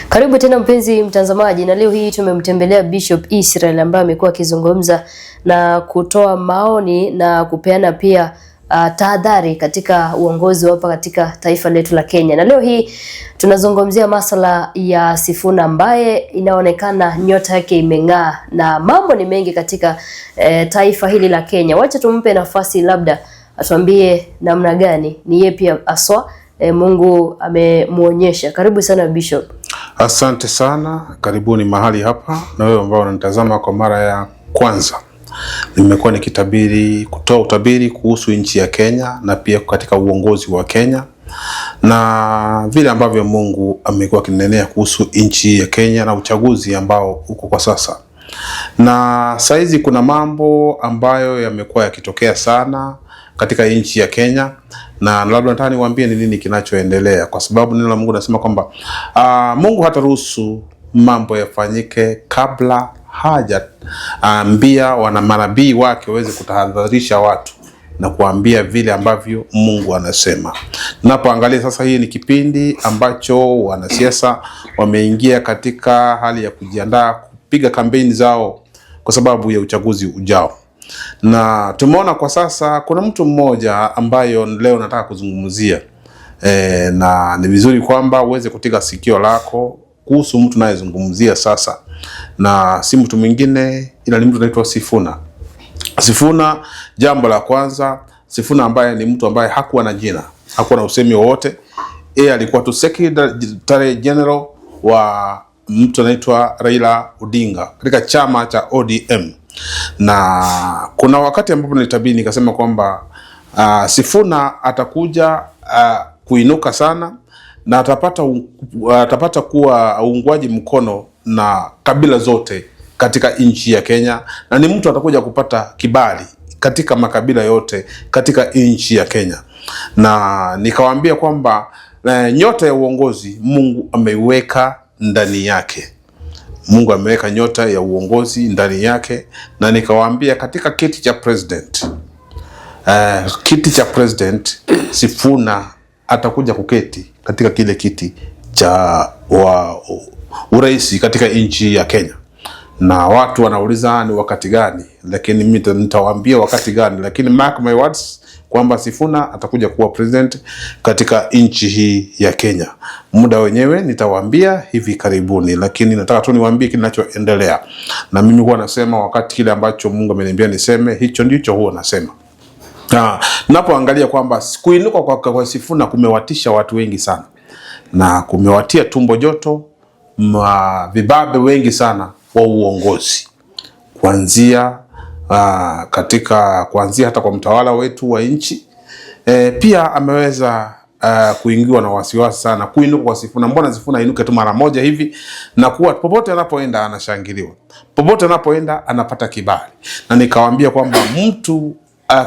Karibu tena mpenzi mtazamaji, na leo hii tumemtembelea Bishop Israel ambaye amekuwa akizungumza na kutoa maoni na kupeana pia tahadhari katika uongozi hapa katika taifa letu la Kenya. Na leo hii tunazungumzia masala ya Sifuna ambaye inaonekana nyota yake imeng'aa na mambo ni mengi katika taifa hili la Kenya. Wacha tumpe nafasi labda atuambie namna gani ni yeye pia aswa Mungu amemuonyesha. Karibu sana Bishop. Asante sana, karibuni mahali hapa na wewe ambao unanitazama kwa mara ya kwanza. Nimekuwa kutoa utabiri kuhusu nchi ya Kenya na pia katika uongozi wa Kenya na vile ambavyo Mungu amekuwa akinenea kuhusu nchi ya Kenya na uchaguzi ambao uko kwa sasa. Na saizi kuna mambo ambayo yamekuwa yakitokea sana katika nchi ya Kenya, na labda nataka niwaambie ni nini kinachoendelea, kwa sababu neno la Mungu nasema kwamba Mungu hataruhusu mambo yafanyike kabla haja ambia wana manabii wake waweze kutahadharisha watu na kuambia vile ambavyo Mungu anasema. Napoangalia sasa, hii ni kipindi ambacho wanasiasa wameingia katika hali ya kujiandaa kupiga kampeni zao kwa sababu ya uchaguzi ujao. Na tumeona kwa sasa kuna mtu mmoja ambayo leo nataka kuzungumzia na ni vizuri kwamba uweze kutiga sikio lako kuhusu mtu anayezungumzia sasa, na si mtu mwingine ila ni mtu anaitwa Sifuna. Sifuna, jambo la kwanza, Sifuna ambaye ni mtu ambaye hakuwa na jina, hakuwa na usemi wowote. Yeye alikuwa tu Secretary General wa mtu anaitwa Raila Odinga katika chama cha ODM. Na kuna wakati ambapo nilitabiri nikasema kwamba Sifuna atakuja kuinuka sana na atapata kuwa uungwaji mkono na kabila zote katika nchi ya Kenya, na ni mtu atakuja kupata kibali katika makabila yote katika nchi ya Kenya. Na nikawaambia kwamba nyota ya uongozi Mungu ameiweka ndani yake. Mungu ameweka nyota ya uongozi ndani yake, na nikawaambia katika kiti cha president Sifuna atakuja kuketi katika kile kiti cha urais katika nchi ya Kenya. Na watu wanauliza ni wakati gani, lakini mimi nitawaambia wakati gani, lakini mark my words kwamba Sifuna atakuja kuwa president katika nchi hii ya Kenya. Muda wenyewe nitawaambia hivi karibuni, lakini nataka tu niwaambie kinachoendelea. Na mimi huwa nasema wakati kile ambacho Mungu ameniambia niseme, hicho ndicho huwa nasema. Napoangalia kwamba kuinuka kwa Sifuna kumewatisha watu wengi sana, na kumewatia tumbo joto vibabe wengi sana wa uongozi, kuanzia hata kwa mtawala wetu wa nchi. Pia ameweza kuingiwa na wasiwasi sana kuinuka kwa Sifuna. Mbona Sifuna inuke tu mara moja hivi na kuwa popote anapoenda anashangiliwa, popote anapoenda anapata kibali? Na nikawaambia kwamba mtu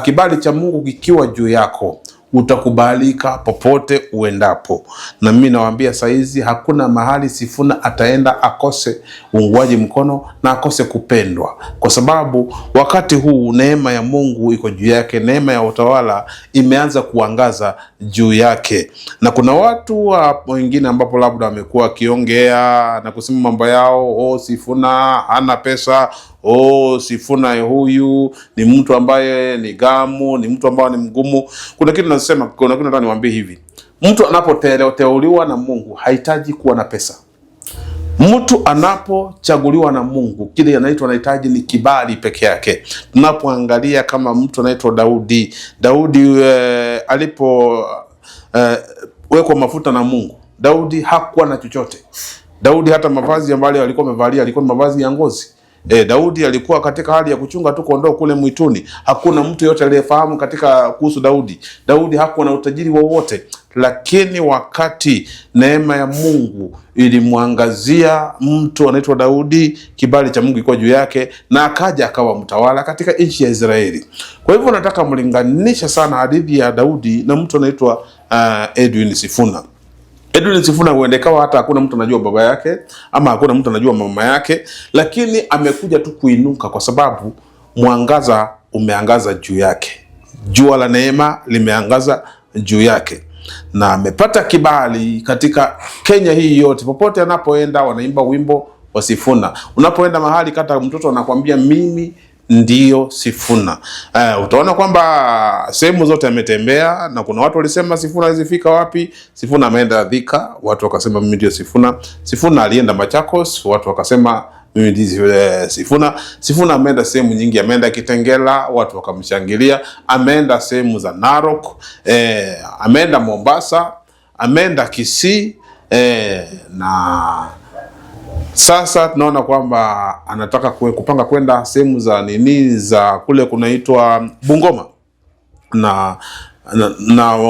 kibali cha Mungu kikiwa juu yako utakubalika popote uendapo. Na mimi nawaambia saizi hakuna mahali Sifuna ataenda akose uungwaji mkono na akose kupendwa, kwa sababu wakati huu neema ya Mungu iko juu yake, neema ya utawala imeanza kuangaza juu yake. Na kuna watu wengine ambapo labda wamekuwa wakiongea na kusema mambo yao, Sifuna hana pesa, Sifuna huyu ni mtu ambaye ni gamu, ni mtu ambaye ni mgumu. Kuna kitu nataka niwaambie hivi: mtu anapoteuliwa na Mungu hahitaji kuwa na pesa. Mtu anapochaguliwa na Mungu, kile anahitaji ni kibali peke yake. Tunapoangalia kama mtu anaitwa Daudi alipo wekwa mafuta na Mungu, Daudi hakuwa na chochote. Daudi hata mavazi ambayo alikuwa amevalia alikuwa mavazi ya ngozi. Daudi alikuwa katika hali ya kuchunga tu kondoo kule mwituni. Hakuna mtu yote aliyefahamu katika kuhusu Daudi. Daudi hakuwa na utajiri wowote, lakini wakati neema ya Mungu ilimwangazia mtu anaitwa Daudi, kibali cha Mungu iko juu yake na akaja akawa mtawala katika nchi ya Israeli. Kwa hivyo nataka mlinganisha sana hadithi ya Daudi na mtu anaitwa Edwin Sifuna. Edwin Sifuna huendekawa hata hakuna mtu anajua baba yake ama hakuna mtu anajua mama yake, lakini amekuja tu kuinuka kwa sababu mwangaza umeangaza juu yake. Jua la neema limeangaza juu yake. na amepata kibali katika Kenya hii yote. Popote anapoenda wanaimba wimbo wa Sifuna. Unapoenda mahali kata mtoto anakuambia mimi ndio Sifuna. Utaona kwamba sehemu zote ametembea, na kuna watu walisema Sifuna hawezi wapi. Sifuna ameenda Thika, watu wakasema mimi ndio Sifuna. Sifuna alienda Machakos, watu wakasema mimi ndio Sifuna. Sifuna ameenda sehemu nyingi, ameenda Kitengela, watu wakamshangilia. Ameenda sehemu za Narok, ameenda Mombasa, ameenda Kisii, na sasa tunaona kwamba anataka kupanga kwenda sehemu za za kule kunaitwa Bungoma, na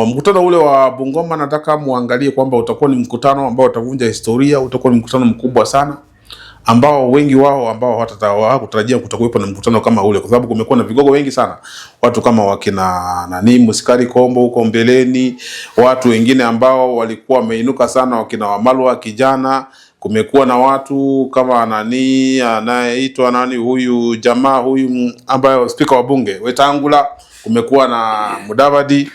mkutano ule wa Bungoma nataka muangalie kwamba utakuwa ni mkutano ambao utavunja historia, utakuwa ni mkutano mkubwa sana ambao wengi wao ambao hawakutarajia kutakuwepo na mkutano kama ule, kwa sababu kumekuwa na vigogo wengi sana, watu kama wakina Musikari Kombo huko mbeleni, watu wengine ambao walikuwa wameinuka sana, wakina Wamalwa kijana. Kumekuwa na watu kama anayeitwa huyu jamaa huyu ambaye speaker wa bunge Wetangula, kumekuwa na Mudavadi,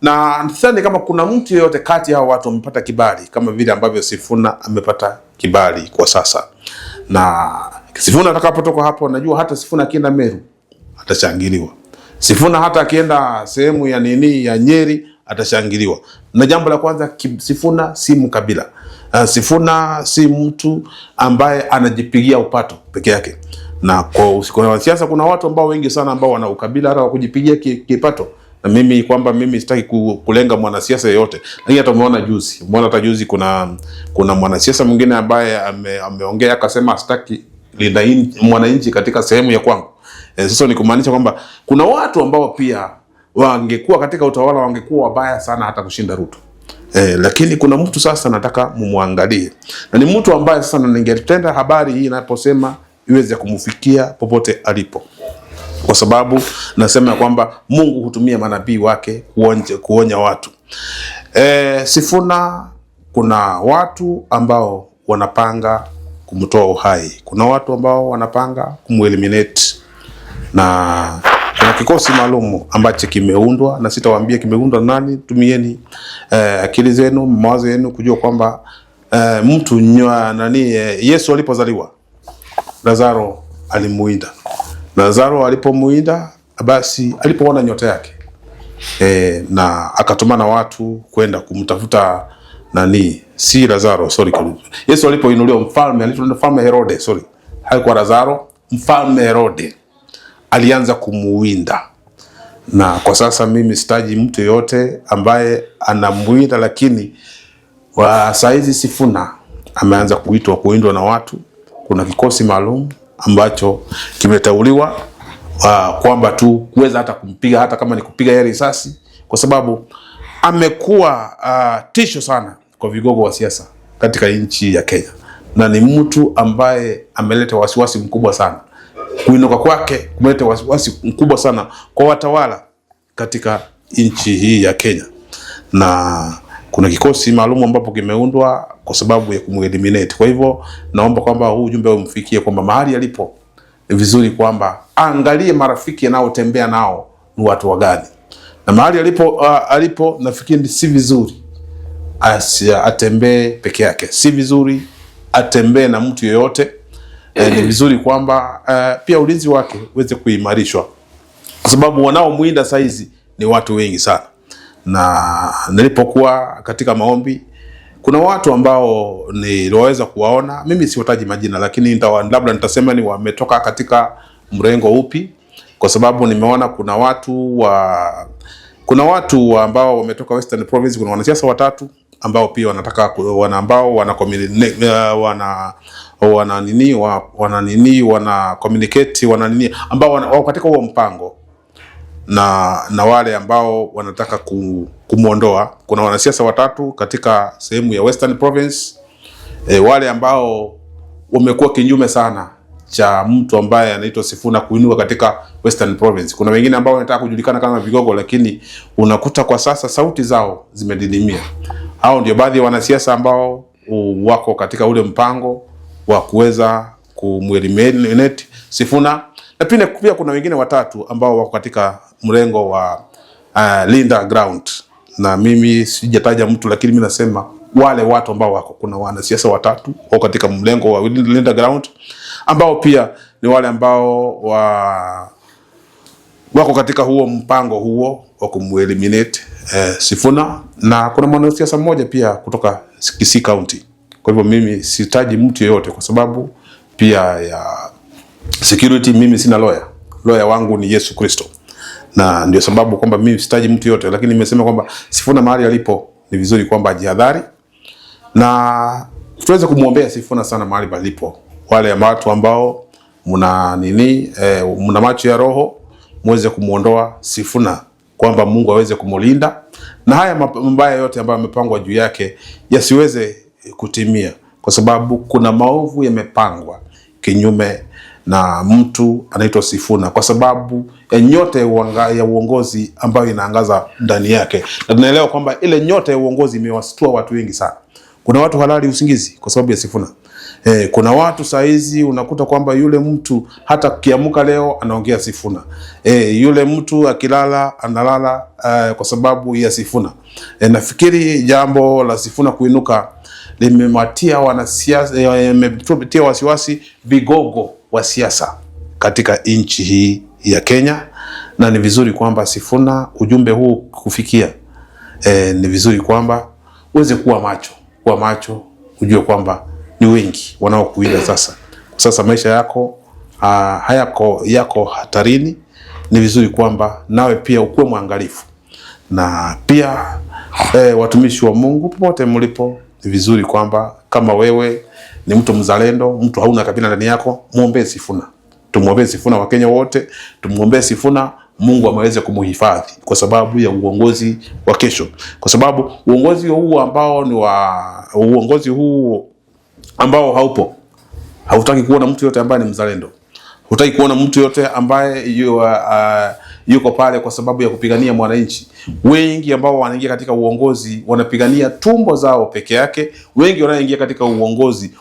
na nadhani kama kuna mtu yeyote kati ya watu wamepata kibali kama vile ambavyo Sifuna amepata kibali kwa sasa. Na Sifuna atakapotoka hapo, najua hata Sifuna akienda Meru atashangiliwa. Sifuna hata akienda sehemu ya ya Nyeri atashangiliwa. Na jambo la kwanza, Sifuna si mkabila. Sifuna si mtu ambaye anajipigia upato peke yake. Na kwa siasa kuna watu ambao wengi sana ambao wana ukabila hata kujipigia kipato. Na mimi sitaki kulenga mwanasiasa yeyote. Lakini hata hata juzi kuna mwanasiasa mwingine ambaye ameongea akasema sitaki linda mwananchi katika sehemu ya kwangu. Sasa ni kumaanisha kwamba kuna watu ambao pia wangekuwa katika utawala wangekuwa wabaya sana hata kushinda Ruto. Lakini kuna mtu sasa nataka mumuangalie. Na ni mtu ambaye sasa ningetenda habari hii inaposema iweze kumfikia popote alipo. Kwa sababu nasema kwamba Mungu hutumia manabii wake kuonya watu. Sifuna, kuna watu ambao wanapanga kumtoa uhai. Kuna watu ambao wanapanga kumeliminate. Na kuna kikosi maalum ambacho kimeundwa, na sitawaambia kimeundwa nani. Tumieni akili zenu, mawazo yenu kujua kwamba mtu Yesu alipozaliwa Lazaro alimuinda. Lazaro alipomuinda, basi alipoona nyota yake na akatumana watu kwenda kumtafuta si Lazaro, Yesu alipoinuliwa mfalme Herode, haikuwa Lazaro, mfalme Herode alianza kumuinda. Na kwa sasa mimi sitaji mtu yote ambaye anamuinda, lakini saizi Sifuna ameanza kuindwa na watu. Kuna kikosi maalum ambacho kimeteuliwa kwamba tu kuweza hata kumpiga, hata kama ni kupiga yeye risasi, kwa sababu amekuwa tisho sana kwa vigogo wa siasa katika nchi ya Kenya, na ni mtu ambaye ameleta wasiwasi mkubwa sana. Kuinuka kwake kumeleta wasiwasi mkubwa sana kwa watawala katika nchi hii ya Kenya, na kuna kikosi maalum ambapo kimeundwa kwa sababu ya kumeliminate. Kwa hivyo naomba kwamba huu ujumbe umfikie kwamba mahali alipo ni vizuri kwamba angalie marafiki anaotembea nao ni watu wagani, na mahali alipo nafikiri si vizuri atembee peke yake, si vizuri atembee na mtu yeyote. Ni vizuri kwamba pia ulinzi wake uweze kuimarishwa, kwa sababu wanaomuinda saizi ni watu wengi sana. Na nilipokuwa katika maombi, kuna watu ambao niliweza kuwaona, mimi siwataji majina, lakini labda nitasema ni wametoka katika mrengo upi, kwa sababu nimeona kuna watu ambao wametoka Western Province. Kuna wanasiasa watatu ambao pia wanataka ambao wako katika huo mpango, na wale ambao wanataka kumuondoa. Kuna wanasiasa watatu katika sehemu ya Western Province, wale ambao wamekuwa kinyume sana cha mtu ambaye anaitwa Sifuna kuinuka katika Western Province. Kuna wengine ambao wanataka kujulikana kama vigogo, lakini unakuta kwa sasa sauti zao zimedidimia. Hao ndio baadhi ya wanasiasa ambao wako katika ule mpango wa kuweza kumeliminate Sifuna. Na pia kuna wengine watatu ambao wako katika mrengo wa Linda Ground, na mimi sijataja mtu, lakini mimi nasema wale watu ambao wako, kuna wanasiasa watatu wako katika mlengo wa Linda Ground, ambao pia ni wale ambao wako katika huo mpango huo wa kumeliminate Sifuna, na kuna mwanasiasa mmoja pia kutoka Kisii County. Kwa hivyo mimi sitaji mtu yeyote kwa sababu pia ya security. Mimi sina lawyer wangu ni Yesu Kristo, na ndio sababu kwamba mimi sitaji mtu yeyote, lakini nimesema kwamba Sifuna mahali alipo ni vizuri kwamba ajihadhari, na tuweze kumuombea Sifuna sana mahali palipo. Wale watu ambao mna macho ya roho, muweze kumuondoa Sifuna, kwamba Mungu aweze kumulinda na haya mabaya yote ambayo yamepangwa juu yake yasiweze kutimia, kwa sababu kuna maovu yamepangwa kinyume na mtu anaitwa Sifuna, kwa sababu ya nyota ya uongozi ambayo inaangaza ndani yake. Na tunaelewa kwamba ile nyota ya uongozi imewastua watu wengi sana. Kuna watu halali usingizi kwa sababu ya Sifuna. Kuna watu saizi unakuta kwamba yule mtu hata kiamuka leo anaongea Sifuna. Yule mtu akilala analala kwa sababu ya Sifuna. Nafikiri jambo la Sifuna kuinuka limematia wanasiasa, imetia wasiwasi vigogo wa siasa katika nchi hii ya Kenya, na ni vizuri kwamba Sifuna ujumbe huu kufikia. Ni vizuri kwamba uweze kuwa macho, ujue kwamba ni wengi wanaokuiga sasa maisha yako yako hatarini. Ni vizuri kwamba nawe pia ukuwe mwangalifu, na pia watumishi wa Mungu popote mlipo, ni vizuri kwamba kama wewe ni mtu mzalendo, mtu hauna kabila ndani yako, muombe Sifuna. Tumuombe Sifuna, wa Kenya wote tumuombe Sifuna, Mungu ameweze kumuhifadhi kwa sababu ya uongozi wa kesho, kwa sababu uongozi huu ambao haupo, hautaki kuona mtu yote ambaye ni mzalendo, hutaki kuona mtu yote ambaye yuko pale kwa sababu ya kupigania mwananchi. Wengi ambao wanaingia katika uongozi wanapigania tumbo zao peke yake. Wengi wanaingia katika uongozi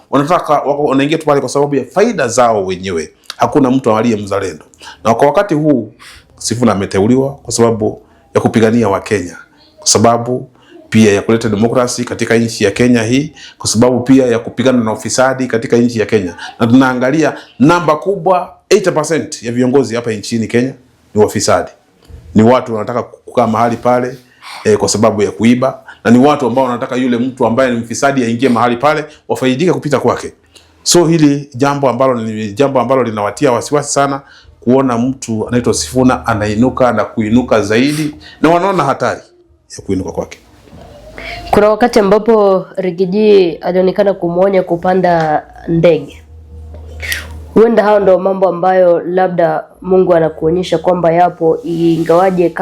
wanaingia tu pale kwa sababu ya faida zao wenyewe. Hakuna mtu aliye mzalendo. Na kwa wakati huu Sifuna ameteuliwa kwa sababu ya kupigania Wakenya, kwa sababu pia ya kuleta demokrasi katika nchi ya Kenya hii, kwa sababu pia ya kupigana na ufisadi katika nchi ya Kenya. Na tunaangalia namba kubwa, 80% ya viongozi hapa nchini Kenya ni wafisadi. Ni watu wanataka kukaa mahali pale kwa sababu ya kuiba, na ni watu ambao wanataka yule mtu ambaye ni mfisadi aingie mahali pale wafaidike kupita kwake. So hili jambo ambalo linawatia wasiwasi sana, kuona mtu anaitwa Sifuna anainuka na kuinuka zaidi, na wanaona hatari ya kuinuka kwake. Kuna wakati ambapo Rigiji alionekana kumuonya kupanda ndege. Huenda hao ndo mambo ambayo labda Mungu anakuonyesha kwamba yapo, ingawaje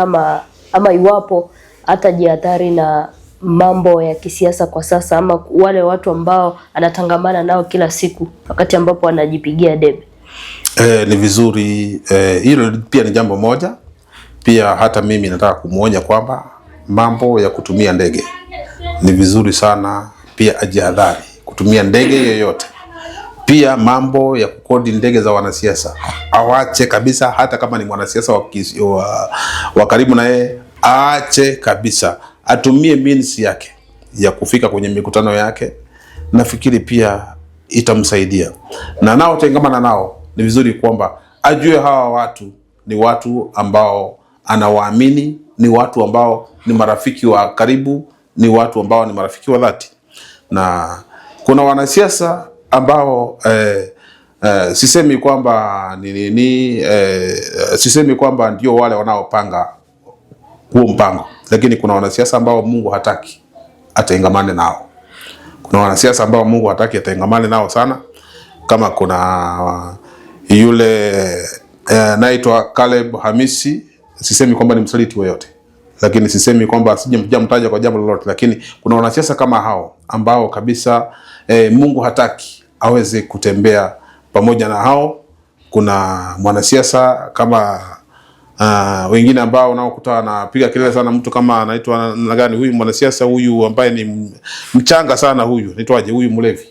ama iwapo hata jihadhari na mambo ya kisiasa kwa sasa, ama wale watu ambao anatangamana nao kila siku wakati ambapo anajipigia debe. Ni vizuri, hilo pia ni jambo moja. Pia hata mimi nataka kumuonya kwamba mambo ya kutumia ndege ni vizuri sana, pia ajihadhari kutumia ndege yoyote. Pia mambo ya kukodi ndege za wanasiasa awache kabisa, hata kama ni mwanasiasa wa karibu na yeye, aache kabisa. Atumie means yake ya kufika kwenye mikutano yake. Nafikiri pia itamsaidia. Na nao tengamana nao, ni vizuri kwamba ajue hawa watu ni watu ambao anawaamini, ni watu ambao ni marafiki wa karibu, ni watu ambao ni marafiki wa dhati. Na kuna wanasiasa ambao sisemi kwamba sisemi kwamba ndio wale wanaopanga huo mpango, lakini kuna wanasiasa ambao Mungu hataki atengamane nao. Kuna wanasiasa ambao Mungu hataki atengamane nao sana. Kama kuna yule naitwa Caleb Hamisi, sisemi kwamba ni msaliti yoyote, lakini sisemi kwamba sijamtaja kwa jambo lolote, lakini kuna wanasiasa kama hao ambao kabisa Mungu hataki aweze kutembea pamoja na hao. Kuna mwanasiasa kama wengine ambao unaokuta anapiga kelele sana, mtu kama anaitwa gani huyu mwanasiasa huyu ambaye ni mchanga sana huyu, anaitwaje huyu mlevi,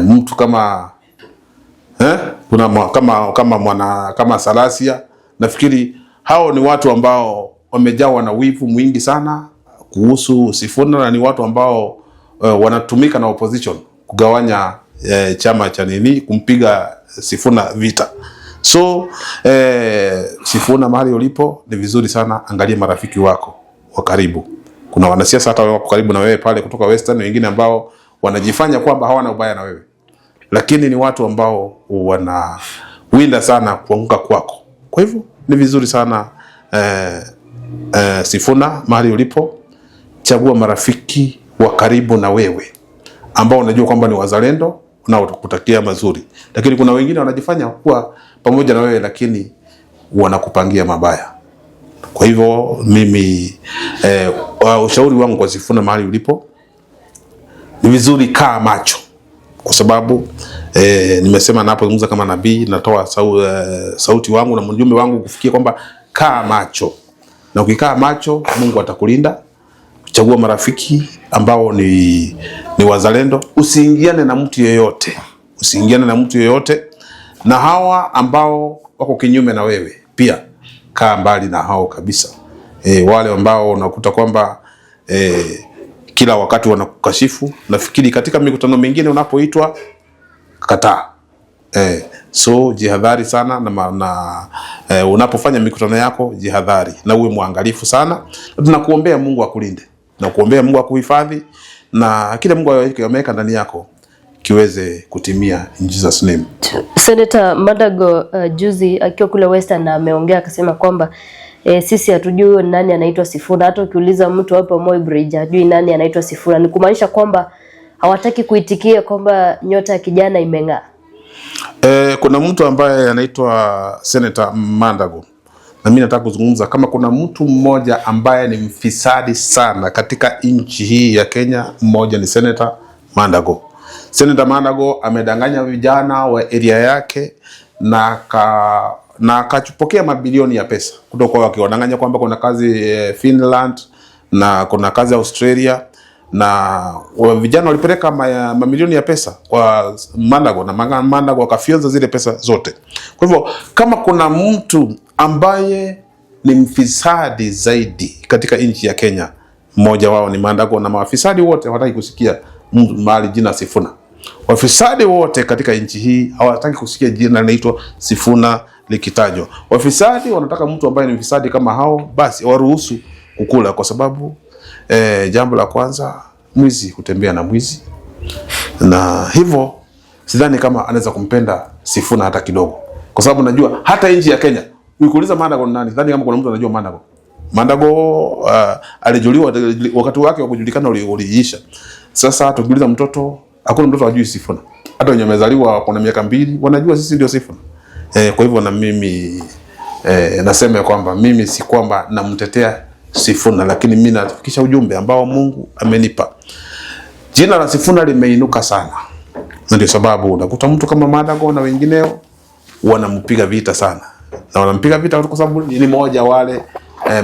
mtu kama kuna kama Salasia. Nafikiri hao ni watu ambao wamejawa na wivu mwingi sana kuhusu Sifuna, na ni watu ambao wanatumika na opposition kugawanya chama cha nini, kumpiga Sifuna vita. So Sifuna, mahali ulipo ni vizuri sana, angalia marafiki wako wa karibu. Kuna wanasiasa hata wako karibu na wewe pale kutoka Western, wengine ambao wanajifanya kwamba hawana ubaya na wewe, lakini ni watu ambao wanawinda sana kuanguka kwako. Kwa hivyo ni vizuri sana Sifuna, mahali ulipo, chagua marafiki wa karibu na wewe ambao unajua kwamba ni wazalendo na watakutakia mazuri. Lakini kuna wengine wanajifanya kuwa pamoja na wewe, lakini wanakupangia mabaya. Kwa hivyo mimi ushauri wangu kwa Sifuna, mahali ulipo, ni vizuri kaa macho, kwa sababu nimesema napozungumza kama nabii, natoa sauti wangu na mjumbe wangu kufikia kwamba kaa macho, na ukikaa macho Mungu atakulinda. Chagua marafiki ambao ni wazalendo, usiingiane na mtu yeyote, na hawa ambao wako kinyume na wewe pia kaa mbali na hao kabisa. Wale ambao unakuta kwamba kila wakati wanakukashifu, nafikiri katika mikutano mingine unapoitwa kataa. So jihadhari sana na unapofanya mikutano yako, jihadhari na uwe mwangalifu sana. Tunakuombea Mungu akulinde, na kuombea Mungu akuhifadhi, na kile Mungu ameweka ndani yako kiweze kutimia in Jesus name. Senator Mandago juzi akiwa kule Western na ameongea akasema kwamba sisi hatujui nani anaitwa Sifuna. Hata ukiuliza mtu hapo Moi Bridge hajui nani anaitwa Sifuna. Ni kumaanisha kwamba hawataki kuitikia kwamba nyota ya kijana imeng'aa. Kuna mtu ambaye anaitwa Senator Mandago, na mimi nataka kuzungumza kama kuna mtu mmoja ambaye ni mfisadi sana katika nchi hii ya Kenya, mmoja ni Senator Mandago. Senator Mandago amedanganya vijana wa area yake na akachukua mabilioni ya pesa kutoka kwa wakiwadanganya kwamba kuna kazi Finland na kuna kazi Australia, na vijana walipeleka mamilioni ya pesa kwa Mandago, na Mandago akafyonza zile pesa zote. Kwa hivyo kama kuna mtu ambaye ni mfisadi zaidi katika nchi ya Kenya, mmoja wao ni Mandago, na mafisadi wote hawataki kusikia mahali jina Sifuna. Wafisadi wote katika nchi hii hawataki kusikia jina linaitwa Sifuna likitajwa. Wafisadi wanataka mtu ambaye ni mfisadi kama hao basi waruhusu kukula, kwa sababu jambo la kwanza, mwizi hutembea na mwizi, na hivyo sidhani kama anaweza kumpenda Sifuna hata kidogo, kwa sababu najua hata nchi ya Kenya ukikuuliza Mandago ni nani, sidhani kama kuna mtu anajua Mandago. Mandago alijuliwa wakati wake wa kujulikana uliisha. Sasa tukiuliza mtoto, hakuna mtoto ajui Sifuna. Hata wenye wamezaliwa kuna miaka 2 wanajua sisi ndio Sifuna. Kwa hivyo na mimi nasema kwamba mimi si kwamba namtetea Sifuna, lakini mimi nafikisha ujumbe ambao Mungu amenipa. Jina la Sifuna limeinuka sana, na ndio sababu unakuta mtu kama Mandago na wengineo wanampiga vita sana, na wanampiga vita kwa sababu ni mmoja wale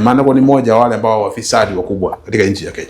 Mandago ni mmoja wale ambao wafisadi wakubwa katika nchi ya Kenya.